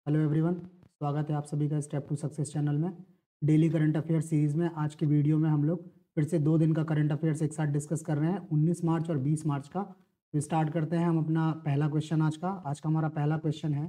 Hello everyone, स्वागत है आप सभी का स्टेप टू सक्सेस चैनल में। डेली करंट अफेयर सीरीज में आज की वीडियो में हम लोग फिर से 2 दिन का करंट अफेयर्स एक साथ डिस्कस कर रहे हैं, 19 मार्च और 20 मार्च का। तो स्टार्ट करते हैं हम अपना पहला क्वेश्चन आज का हमारा पहला क्वेश्चन है,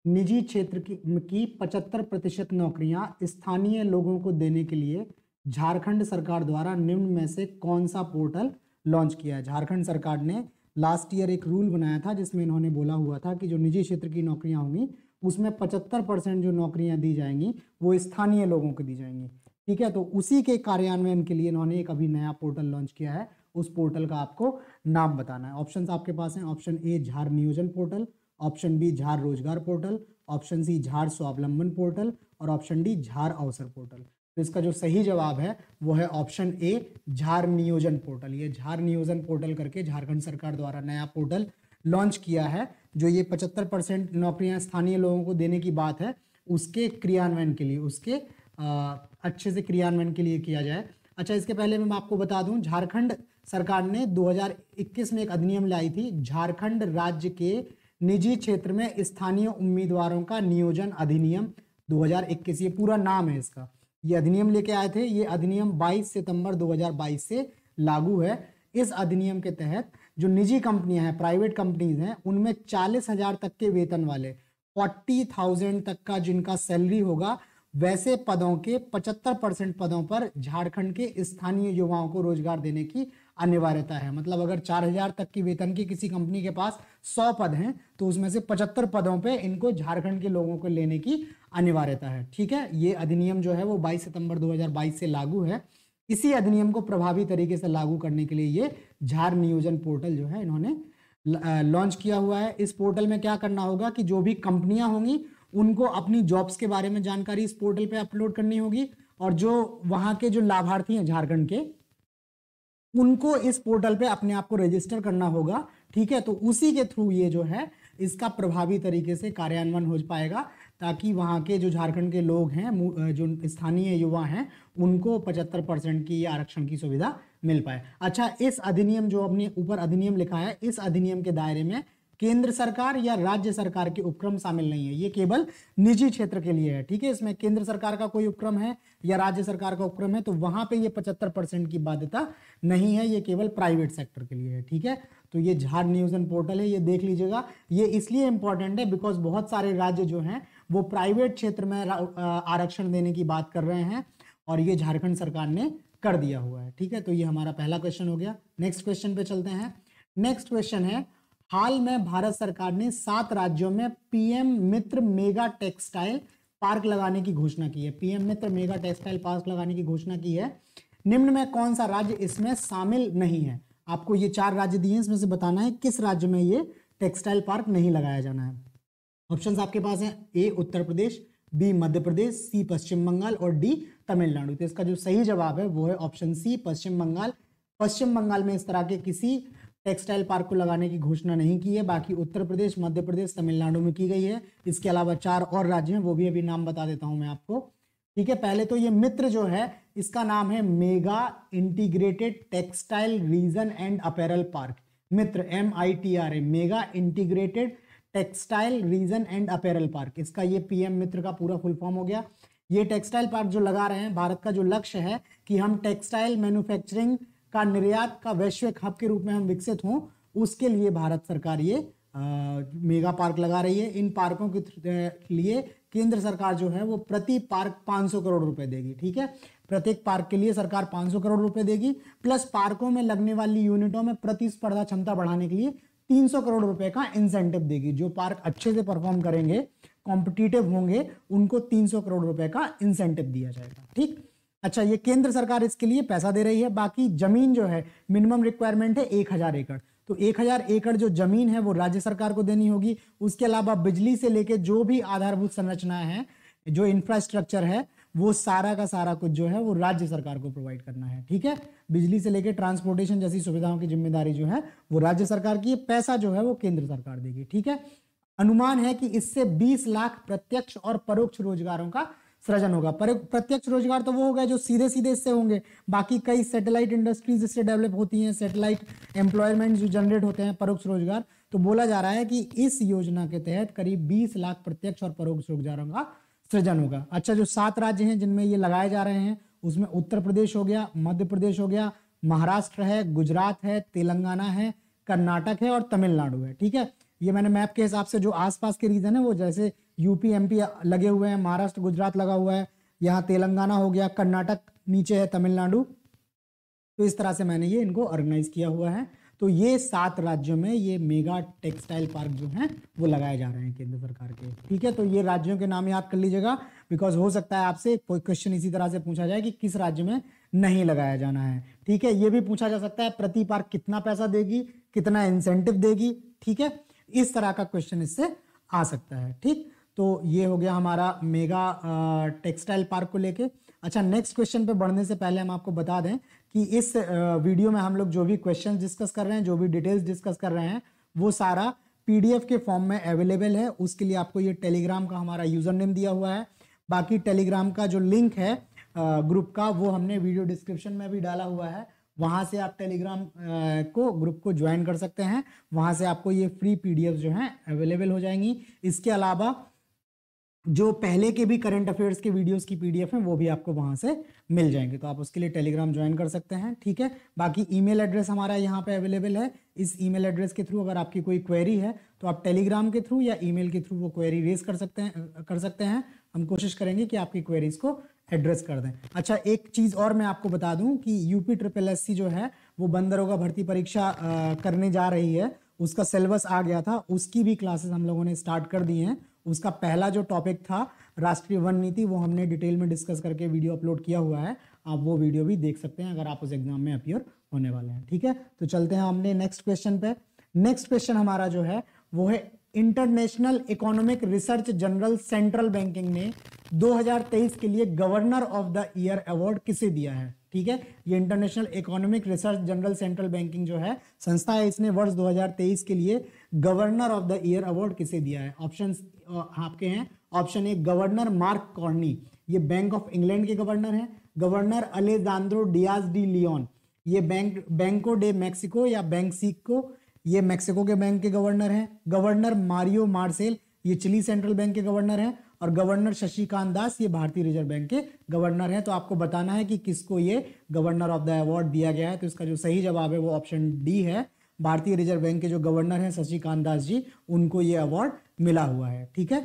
निजी क्षेत्र की 75% नौकरियां स्थानीय लोगों को देने के लिए झारखंड सरकार द्वारा निम्न में से कौन सा पोर्टल लॉन्च किया है। झारखंड सरकार ने लास्ट ईयर एक रूल बनाया था जिसमें इन्होंने बोला हुआ था कि जो निजी क्षेत्र की नौकरियां होंगी उसमें 75% जो नौकरियां दी जाएंगी वो स्थानीय लोगों को दी जाएंगी। ठीक है, तो उसी के कार्यान्वयन के लिए इन्होंने एक अभी नया पोर्टल लॉन्च किया है। उस पोर्टल का आपको नाम बताना है। ऑप्शंस आपके पास हैं, ऑप्शन ए झार नियोजन पोर्टल, ऑप्शन बी झार रोजगार पोर्टल, ऑप्शन सी झार स्वावलंबन पोर्टल और ऑप्शन डी झार अवसर पोर्टल। तो इसका जो सही जवाब है वो है ऑप्शन ए झार नियोजन पोर्टल। ये झार नियोजन पोर्टल करके झारखंड सरकार द्वारा नया पोर्टल लॉन्च किया है। जो ये 75% नौकरियां स्थानीय लोगों को देने की बात है उसके क्रियान्वयन के लिए, उसके अच्छे से क्रियान्वयन के लिए किया जाए। अच्छा, इसके पहले मैं आपको बता दूं, झारखंड सरकार ने 2021 में एक अधिनियम लाई थी, झारखंड राज्य के निजी क्षेत्र में स्थानीय उम्मीदवारों का नियोजन अधिनियम 2021, ये पूरा नाम है इसका। ये अधिनियम लेके आए थे। ये अधिनियम 22 सितंबर 2022 से लागू है। इस अधिनियम के तहत जो निजी कंपनियां हैं, प्राइवेट कंपनीज हैं, उनमें 40,000 तक के वेतन वाले, 40,000 तक का जिनका सैलरी होगा, वैसे पदों के 75% पदों पर झारखंड के स्थानीय युवाओं को रोजगार देने की अनिवार्यता है। मतलब अगर 4,000 तक की वेतन की किसी कंपनी के पास 100 पद हैं तो उसमें से 75 पदों पे इनको झारखंड के लोगों को लेने की अनिवार्यता है। ठीक है, ये अधिनियम जो है वो 22 सितंबर 2022 से लागू है। इसी अधिनियम को प्रभावी तरीके से लागू करने के लिए ये झार नियोजन पोर्टल जो है इन्होंने लॉन्च किया हुआ है। इस पोर्टल में क्या करना होगा कि जो भी कंपनियां होंगी उनको अपनी जॉब्स के बारे में जानकारी इस पोर्टल पे अपलोड करनी होगी और जो वहां के जो लाभार्थी हैं झारखंड के, उनको इस पोर्टल पे अपने आप को रजिस्टर करना होगा। ठीक है, तो उसी के थ्रू ये जो है इसका प्रभावी तरीके से कार्यान्वयन हो पाएगा ताकि वहां के जो झारखंड के लोग हैं, जो स्थानीय युवा हैं, उनको 75% की आरक्षण की सुविधा मिल पाए। अच्छा, इस अधिनियम जो अपने ऊपर अधिनियम लिखा है, इस अधिनियम के दायरे में केंद्र सरकार या राज्य सरकार के उपक्रम शामिल नहीं है। ये केवल निजी क्षेत्र के लिए है। ठीक है, इसमें केंद्र सरकार का कोई उपक्रम है या राज्य सरकार का उपक्रम है तो वहां पे ये 75% की बाध्यता नहीं है, ये केवल प्राइवेट सेक्टर के लिए है। ठीक है, तो ये झार नियोजन पोर्टल है, ये देख लीजिएगा। ये इसलिए इंपॉर्टेंट है बिकॉज बहुत सारे राज्य जो हैं वो प्राइवेट क्षेत्र में आरक्षण देने की बात कर रहे हैं और ये झारखंड सरकार ने कर दिया हुआ है। ठीक है, तो ये हमारा पहला क्वेश्चन हो गया। नेक्स्ट क्वेश्चन पे चलते हैं। नेक्स्ट क्वेश्चन है, हाल में भारत सरकार ने 7 राज्यों में पीएम मित्र मेगा टेक्सटाइल पार्क लगाने की घोषणा की है। पीएम मित्र मेगा टेक्सटाइल पार्क लगाने की घोषणा की है। निम्न में कौन सा राज्य इसमें शामिल नहीं है। आपको ये 4 राज्य दिए हैं, इसमें से बताना है किस राज्य में ये टेक्सटाइल पार्क नहीं लगाया जाना है। ऑप्शंस आपके पास हैं, ए उत्तर प्रदेश, बी मध्य प्रदेश, सी पश्चिम बंगाल और डी तमिलनाडु। तो इसका जो सही जवाब है वो है ऑप्शन सी पश्चिम बंगाल। पश्चिम बंगाल में इस तरह के किसी टेक्सटाइल पार्क को लगाने की घोषणा नहीं की है, बाकी उत्तर प्रदेश, मध्य प्रदेश, तमिलनाडु में की गई है। इसके अलावा 4 और राज्य हैं, वो भी अभी नाम बता देता हूं मैं आपको। ठीक है, पहले तो ये मित्र जो है इसका नाम है mega integrated textile reason and apparel park. Mitra MITRA, mega integrated textile reason and apparel park, इसका ये पीएम मित्र का पूरा फुल फॉर्म हो गया। ये टेक्सटाइल पार्क जो लगा रहे हैं, भारत का जो लक्ष्य है कि हम टेक्सटाइल मैन्युफैक्चरिंग का निर्यात का वैश्विक हब के रूप में हम विकसित हों, उसके लिए भारत सरकार ये मेगा पार्क लगा रही है। इन पार्कों के लिए केंद्र सरकार जो है वो प्रति पार्क 500 करोड़ रुपए देगी। ठीक है, प्रत्येक पार्क के लिए सरकार 500 करोड़ रुपए देगी, प्लस पार्कों में लगने वाली यूनिटों में प्रतिस्पर्धा क्षमता बढ़ाने के लिए 300 करोड़ रुपए का इंसेंटिव देगी। जो पार्क अच्छे से परफॉर्म करेंगे, कॉम्पिटिटिव होंगे, उनको 300 करोड़ रुपए का इंसेंटिव दिया जाएगा। ठीक, अच्छा, ये केंद्र सरकार इसके लिए पैसा दे रही है। बाकी जमीन जो है मिनिमम रिक्वायरमेंट है 1000 एकड़, तो 1000 एकड़ जो जमीन है वो राज्य सरकार को देनी होगी। उसके अलावा बिजली से लेके जो भी आधारभूत संरचनाएं हैं, जो इंफ्रास्ट्रक्चर है, वो सारा का सारा कुछ जो है वो राज्य सरकार को प्रोवाइड करना है। ठीक है, बिजली से लेके ट्रांसपोर्टेशन जैसी सुविधाओं की जिम्मेदारी जो है वो राज्य सरकार की, पैसा जो है वो केंद्र सरकार देगी। ठीक है, अनुमान है कि इससे 20 लाख प्रत्यक्ष और परोक्ष रोजगारों का सृजन होगा। प्रत्यक्ष रोजगार तो वो होगा जो सीधे सीधे इससे होंगे, बाकी कई सैटेलाइट इंडस्ट्रीज इससे डेवलप होती हैं, सैटेलाइट एम्प्लॉयमेंट जो जनरेट होते हैं, परोक्ष रोजगार तो बोला जा रहा है कि इस योजना के तहत करीब 20 लाख प्रत्यक्ष और परोक्ष रोजगारों का सृजन होगा। अच्छा, जो 7 राज्य हैं जिनमें ये लगाए जा रहे हैं उसमें उत्तर प्रदेश हो गया, मध्य प्रदेश हो गया, महाराष्ट्र है, गुजरात है, तेलंगाना है, कर्नाटक है और तमिलनाडु है। ठीक है, ये मैंने मैप के हिसाब से जो आसपास के रीजन है वो जैसे यूपी एमपी लगे हुए हैं, महाराष्ट्र गुजरात लगा हुआ है, यहाँ तेलंगाना हो गया, कर्नाटक नीचे है, तमिलनाडु। तो इस तरह से मैंने ये इनको ऑर्गेनाइज किया हुआ है। तो ये 7 राज्यों में ये मेगा टेक्सटाइल पार्क जो हैं वो लगाए जा रहे हैं केंद्र सरकार के। ठीक है, तो ये राज्यों के नाम याद कर लीजिएगा, बिकॉज हो सकता है आपसे कोई क्वेश्चन इसी तरह से पूछा जाए कि किस राज्य में नहीं लगाया जाना है। ठीक है, ये भी पूछा जा सकता है प्रति पार्क कितना पैसा देगी, कितना इंसेंटिव देगी। ठीक है, इस तरह का क्वेश्चन इससे आ सकता है। ठीक, तो ये हो गया हमारा मेगा टेक्सटाइल पार्क को लेके। अच्छा, नेक्स्ट क्वेश्चन पे बढ़ने से पहले हम आपको बता दें कि इस वीडियो में हम लोग जो भी क्वेश्चन डिस्कस कर रहे हैं, जो भी डिटेल्स डिस्कस कर रहे हैं, वो सारा पीडीएफ के फॉर्म में अवेलेबल है। उसके लिए आपको ये टेलीग्राम का हमारा यूजर नेम दिया हुआ है। बाकी टेलीग्राम का जो लिंक है ग्रुप का वो हमने वीडियो डिस्क्रिप्शन में भी डाला हुआ है, वहां से आप टेलीग्राम को ग्रुप को ज्वाइन कर सकते हैं। वहां से आपको ये फ्री पीडीएफ जो हैं अवेलेबल हो जाएंगी। इसके अलावा जो पहले के भी करंट अफेयर्स के वीडियोस की पीडीएफ हैं वो भी आपको वहां से मिल जाएंगे, तो आप उसके लिए टेलीग्राम ज्वाइन कर सकते हैं। ठीक है, बाकी ईमेल एड्रेस हमारा यहाँ पे अवेलेबल है। इस ईमेल एड्रेस के थ्रू अगर आपकी कोई क्वेरी है तो आप टेलीग्राम के थ्रू या ईमेल के थ्रू वो क्वेरी रेज कर सकते हैं। हम कोशिश करेंगे कि आपकी क्वेरीज को एड्रेस कर दें। अच्छा, एक चीज़ और मैं आपको बता दूं कि यूपी SSSC जो है वो बंद दरोगा भर्ती परीक्षा करने जा रही है। उसका सिलेबस आ गया था, उसकी भी क्लासेस हम लोगों ने स्टार्ट कर दी हैं। उसका पहला जो टॉपिक था राष्ट्रीय वन नीति, वो हमने डिटेल में डिस्कस करके वीडियो अपलोड किया हुआ है। आप वो वीडियो भी देख सकते हैं अगर आप उस एग्जाम में अपीयर होने वाले हैं। ठीक है, तो चलते हैं हमने नेक्स्ट क्वेश्चन पे। नेक्स्ट क्वेश्चन हमारा जो है वो है international economic research general central banking ने 2023 के लिए governor of the year award किसे दिया है। ठीक है, ये international economic research general central banking जो है संस्था है, इसने वर्ष 2023 के लिए governor of the year award किसे दिया है। ऑप्शन आपके हैं। Option a governor mark corny, ये बैंक ऑफ इंग्लैंड के गवर्नर हैं। Governor Alejandro Diaz de Leon, ये बैंको डे मैक्सिको या बैंक्सिको, ये मैक्सिको के बैंक के गवर्नर हैं। गवर्नर मारियो मार्सेल, ये चिली सेंट्रल बैंक के गवर्नर हैं। और गवर्नर शशिकांत दास, ये भारतीय रिजर्व बैंक के गवर्नर हैं। तो आपको बताना है कि किसको ये गवर्नर ऑफ द अवार्ड दिया गया है। तो इसका जो सही जवाब है वो ऑप्शन डी है। भारतीय रिजर्व बैंक के जो गवर्नर हैं शशिकांत दास जी, उनको ये अवार्ड मिला हुआ है। ठीक है,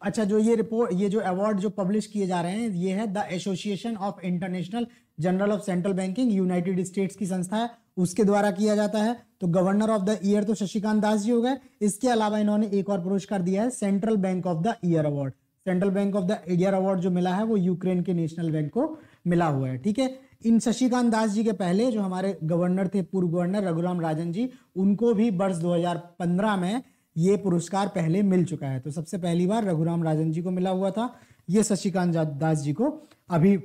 अच्छा, जो ये जो अवार्ड जो पब्लिश किए जा रहे हैं ये है the association of international general of central banking, United states की संस्था है, उसके द्वारा किया जाता है। तो गवर्नर ऑफ द ईयर तो शशिकांत दास जी हो गए। इसके अलावा इन्होंने एक और पुरस्कार दिया है central bank of the year award. Central bank of the year award जो मिला है वो यूक्रेन के नेशनल बैंक को मिला हुआ है। ठीक है, इन शशिकांत दास जी के पहले जो हमारे गवर्नर थे, पूर्व गवर्नर रघुराम राजन जी, उनको भी वर्ष 2015 में ये पुरस्कार पहले मिल चुका है। तो सबसे पहली बार रघुराम राजन जी को मिला हुआ था, ये शशिकांत दास जी को अभी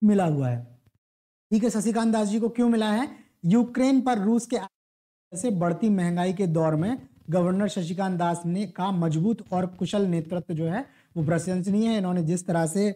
मिला हुआ है। ठीक है, शशिकांत दास जी को क्यों मिला है? यूक्रेन पर रूस के से बढ़ती महंगाई के दौर में गवर्नर शशिकांत दास ने का मजबूत और कुशल नेतृत्व जो है वो प्रशंसनीय है। इन्होंने जिस तरह से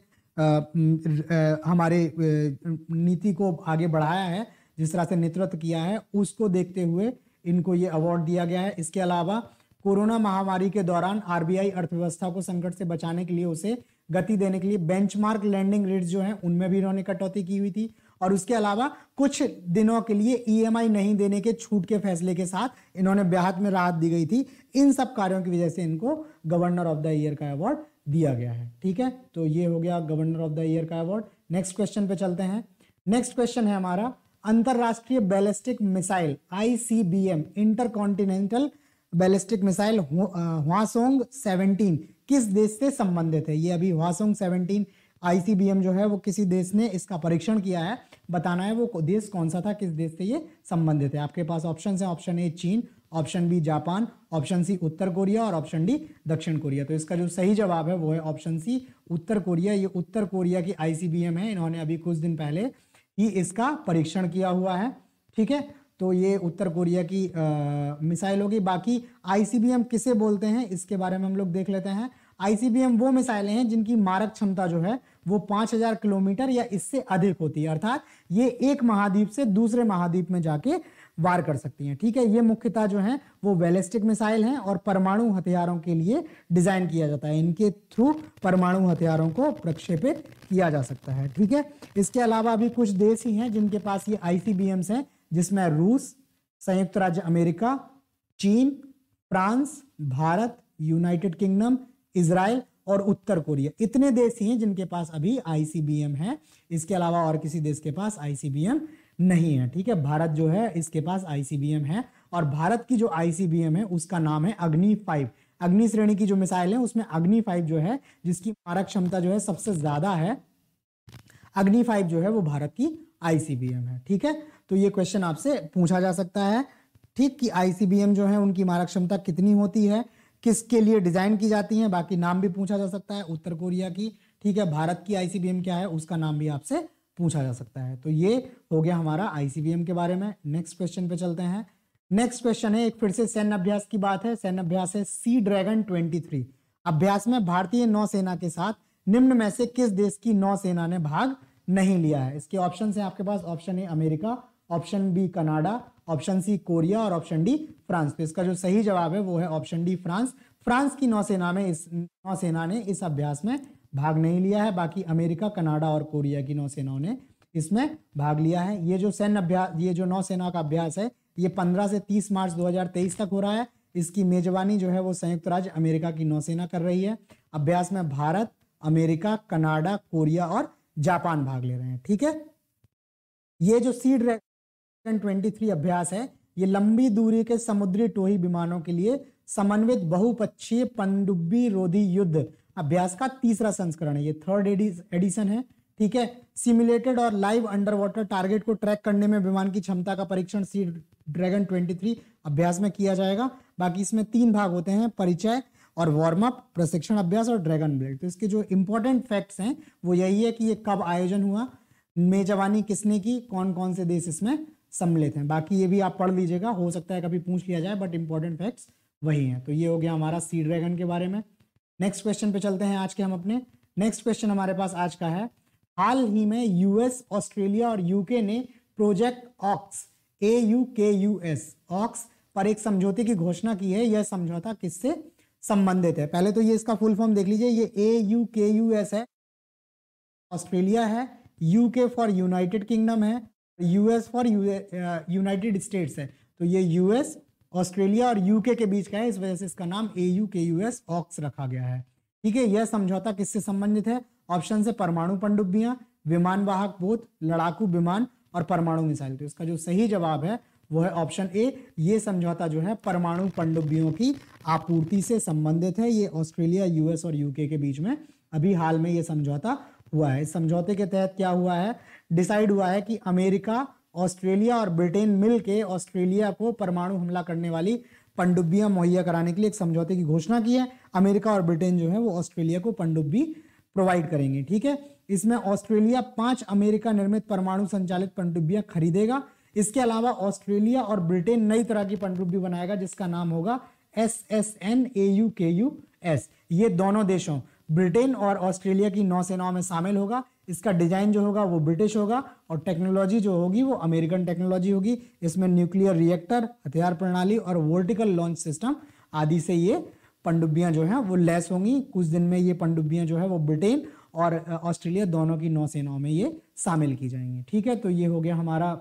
हमारे नीति को आगे बढ़ाया है, जिस तरह से नेतृत्व किया है, उसको देखते हुए इनको ये अवार्ड दिया गया है। इसके अलावा कोरोना महामारी के दौरान आरबीआई अर्थव्यवस्था को संकट से बचाने के लिए उसे गति देने के लिए बेंचमार्क लैंडिंग रेट्स जो हैं उनमें भी इन्होंने कटौती की हुई थी। और उसके अलावा कुछ दिनों के लिए ईएमआई नहीं देने के छूट के फैसले के साथ इन्होंने ब्याज में राहत दी गई थी। इन सब कार्यों की वजह से इनको गवर्नर ऑफ द ईयर का अवार्ड दिया गया है। ठीक है, तो ये हो गया गवर्नर ऑफ द ईयर का अवार्ड। नेक्स्ट क्वेश्चन पे चलते हैं। नेक्स्ट क्वेश्चन है हमारा अंतरराष्ट्रीय ballistic missile ICBM intercontinental ballistic missile Hwasong 17 किस देश से संबंधित है? ये अभी हवासोंग 17 ICBM जो है वो किसी देश ने इसका परीक्षण किया है, बताना है वो देश कौन सा था, किस देश से ये संबंधित है। आपके पास ऑप्शन है, ऑप्शन ए चीन, option B Japan, option C उत्तर कोरिया और ऑप्शन डी दक्षिण कोरिया। तो इसका जो सही जवाब है वो है ऑप्शन सी उत्तर कोरिया। ये उत्तर कोरिया की ICBM है, इन्होंने अभी कुछ दिन पहले ही इसका परीक्षण किया हुआ है। ठीक है, तो ये उत्तर कोरिया की मिसाइल होगी। बाकी ICBM किसे बोलते हैं इसके बारे में हम लोग देख लेते हैं। ICBM वो मिसाइलें हैं जिनकी मारक क्षमता जो है वो 5000 किलोमीटर या इससे अधिक होती है, अर्थात ये एक महाद्वीप से दूसरे महाद्वीप में जाके वार कर सकती हैं। ठीक है, ये मुख्यतः जो है वो बैलिस्टिक मिसाइल हैं और परमाणु हथियारों के लिए डिजाइन किया जाता है। इनके थ्रू परमाणु हथियारों को प्रक्षेपित किया जा सकता है। ठीक है, इसके अलावा अभी कुछ देश ही हैं जिनके पास ये ICBMs हैं, जिसमें रूस, संयुक्त राज्य अमेरिका, चीन, France, Bharat, United kingdom, Israel और उत्तर कोरिया। इतने देश ही हैं जिनके पास अभी ICBM है। इसके अलावा और किसी देश के पास ICBM नहीं है। ठीक है, भारत जो है इसके पास ICBM है और भारत की जो ICBM है उसका नाम है अग्नि 5। अग्नि श्रेणी की जो मिसाइल है उसमें अग्नि 5 जो है, जिसकी मारक क्षमता जो है सबसे ज्यादा है, अग्नि 5 जो है वो भारत की ICBM है। ठीक है, तो ये क्वेश्चन आपसे पूछा जा सकता है। ठीक, कि ICBM जो है उनकी मारक क्षमता कितनी होती है, किसके लिए डिजाइन की जाती है, बाकी नाम भी पूछा जा सकता है उत्तर कोरिया की। ठीक है, भारत की ICBM क्या है उसका नाम भी आपसे पूछा जा सकता है। तो ये हो गया हमारा ICBM के बारे में। नेक्स्ट क्वेश्चन पे चलते हैं। नेक्स्ट क्वेश्चन है, एक फिर से सैन्य अभ्यास की बात है। सैन्य अभ्यास है सी ड्रैगन 23। अभ्यास में भारतीय नौसेना के साथ निम्न में से किस देश की नौसेना ने भाग नहीं लिया है? इसके ऑप्शन है आपके पास। Option A America, option B Canada, option C Korea और ऑप्शन डी फ्रांस। तो इसका जो सही जवाब है वो है ऑप्शन डी फ्रांस। फ्रांस की नौसेना ने इस अभ्यास में भाग नहीं लिया है। बाकी अमेरिका, कनाडा और कोरिया की नौसेनाओं ने इसमें भाग लिया है। ये जो सैन्य अभ्यास, ये जो नौसेना का अभ्यास है, ये 15 से 30 मार्च 2023 तक हो रहा है। इसकी मेजबानी जो है वो संयुक्त राज्य अमेरिका की नौसेना कर रही है। अभ्यास में भारत, अमेरिका, कनाडा, कोरिया और जापान भाग ले रहे हैं। ठीक है, ये जो सी ड्रैगन 23 अभ्यास है, ये लंबी दूरी के समुद्री टोही विमानों के लिए समन्वित बहुपक्षीय पनडुब्बी रोधी युद्ध अभ्यास का तीसरा संस्करण है। ये थर्ड एडिशन है। ठीक है, सिमुलेटेड और लाइव अंडर वाटर टारगेट को ट्रैक करने में विमान की क्षमता का परीक्षण सी ड्रैगन 23 अभ्यास में किया जाएगा। बाकी इसमें 3 भाग होते हैं, परिचय और वार्म अप, प्रशिक्षण अभ्यास और ड्रैगन ब्लेड। तो इसके जो इंपॉर्टेंट फैक्ट्स हैं वो यही है कि ये कब आयोजन हुआ, मेजबानी किसने की, कौन कौन से देश इसमें सम्मिलित हैं। बाकी ये भी आप पढ़ लीजिएगा, हो सकता है कभी पूछ लिया जाए, बट इंपॉर्टेंट फैक्ट्स वही हैं। तो ये हो गया हमारा सी ड्रैगन के बारे में। नेक्स्ट क्वेश्चन पे चलते हैं आज के हम अपने। नेक्स्ट क्वेश्चन हमारे पास आज का है, हाल ही में US, ऑस्ट्रेलिया और UK ने प्रोजेक्ट ऑक्स AUKUS ऑक्स पर एक समझौते की घोषणा की है। यह समझौता किससे संबंधित है? पहले तो ये इसका फुल फॉर्म देख लीजिए। ये AUKUS है, ऑस्ट्रेलिया है, UK फॉर यूनाइटेड किंगडम है, US फॉर यूनाइटेड स्टेट्स है। तो ये US, ऑस्ट्रेलिया और UK के बीच का है, इस वजह से इसका नाम AUKUS ऑक्स रखा गया है। ठीक है, यह समझौता किससे संबंधित है? ऑप्शन से परमाणु पनडुब्बियां, विमान वाहक पोत, लड़ाकू विमान और परमाणु मिसाइल। तो इसका जो सही जवाब है वो है ऑप्शन ए। ये समझौता जो है परमाणु पनडुब्बियों की आपूर्ति से संबंधित है। ये ऑस्ट्रेलिया, US और UK के बीच में अभी हाल में ये समझौता हुआ है। इस समझौते के तहत क्या हुआ है, डिसाइड हुआ है कि अमेरिका, ऑस्ट्रेलिया और ब्रिटेन मिलकर ऑस्ट्रेलिया को परमाणु हमला करने वाली पनडुब्बियां मुहैया कराने के लिए एक समझौते की घोषणा की है। अमेरिका और ब्रिटेन जो है वो ऑस्ट्रेलिया को पनडुब्बी प्रोवाइड करेंगे। ठीक है, इसमें ऑस्ट्रेलिया 5 अमेरिका निर्मित परमाणु संचालित पनडुब्बियां खरीदेगा। इसके अलावा ऑस्ट्रेलिया और ब्रिटेन नई तरह की पनडुब्बी बनाएगा जिसका नाम होगा SSN AUKUS। ये दोनों देशों ब्रिटेन और ऑस्ट्रेलिया की नौसेनाओं में शामिल होगा। इसका डिजाइन जो होगा वो ब्रिटिश होगा और टेक्नोलॉजी जो होगी वो अमेरिकन टेक्नोलॉजी होगी। इसमें न्यूक्लियर रिएक्टर, हथियार प्रणाली और वर्टिकल लॉन्च सिस्टम आदि से ये पनडुब्बियां जो हैं वो लैस होंगी। कुछ दिन में ये पनडुब्बियां जो है वो ब्रिटेन और ऑस्ट्रेलिया दोनों की नौसेनाओं में ये शामिल की जाएंगी। ठीक है, तो ये हो गया हमारा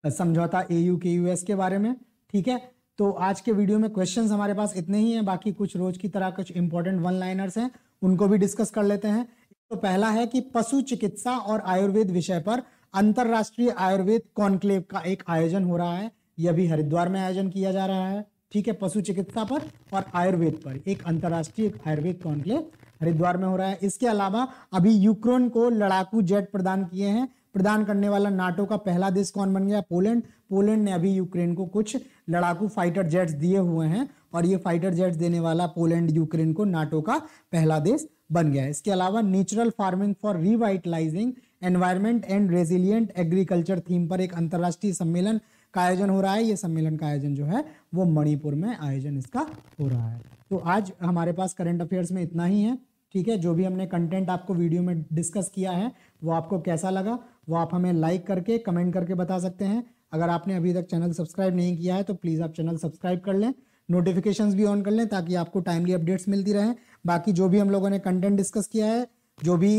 समझौता AUKUS के बारे में। ठीक है, तो आज के वीडियो में क्वेश्चंस हमारे पास इतने ही हैं। बाकी कुछ रोज की तरह कुछ इंपॉर्टेंट वन लाइनर्स हैं, उनको भी डिस्कस कर लेते हैं। तो पहला है कि पशु चिकित्सा और आयुर्वेद विषय पर अंतरराष्ट्रीय आयुर्वेद कॉन्क्लेव का एक आयोजन हो रहा है। यह भी हरिद्वार में आयोजन किया जा रहा है। ठीक है, पशु चिकित्सा पर और आयुर्वेद पर एक अंतरराष्ट्रीय आयुर्वेद कॉन्क्लेव हरिद्वार में हो रहा है। इसके अलावा अभी यूक्रेन को लड़ाकू जेट प्रदान किए हैं। प्रदान करने वाला नाटो का पहला देश कौन बन गया? पोलैंड। पोलैंड ने अभी यूक्रेन को कुछ लड़ाकू फाइटर जेट्स दिए हुए हैं और ये फाइटर जेट्स देने वाला पोलैंड यूक्रेन को नाटो का पहला देश बन गया है। इसके अलावा natural farming for revitalising environment and resilient agriculture theme पर एक अंतरराष्ट्रीय सम्मेलन का आयोजन हो रहा है। ये सम्मेलन का आयोजन जो है वो मणिपुर में आयोजन इसका हो रहा है। तो आज हमारे पास करंट अफेयर्स में इतना ही है। ठीक है, जो भी हमने कंटेंट आपको वीडियो में डिस्कस किया है वो आपको कैसा लगा वो आप हमें लाइक करके कमेंट करके बता सकते हैं। अगर आपने अभी तक चैनल सब्सक्राइब नहीं किया है तो प्लीज़ आप चैनल सब्सक्राइब कर लें, नोटिफिकेशंस भी ऑन कर लें ताकि आपको टाइमली अपडेट्स मिलती रहें। बाकी जो भी हम लोगों ने कंटेंट डिस्कस किया है, जो भी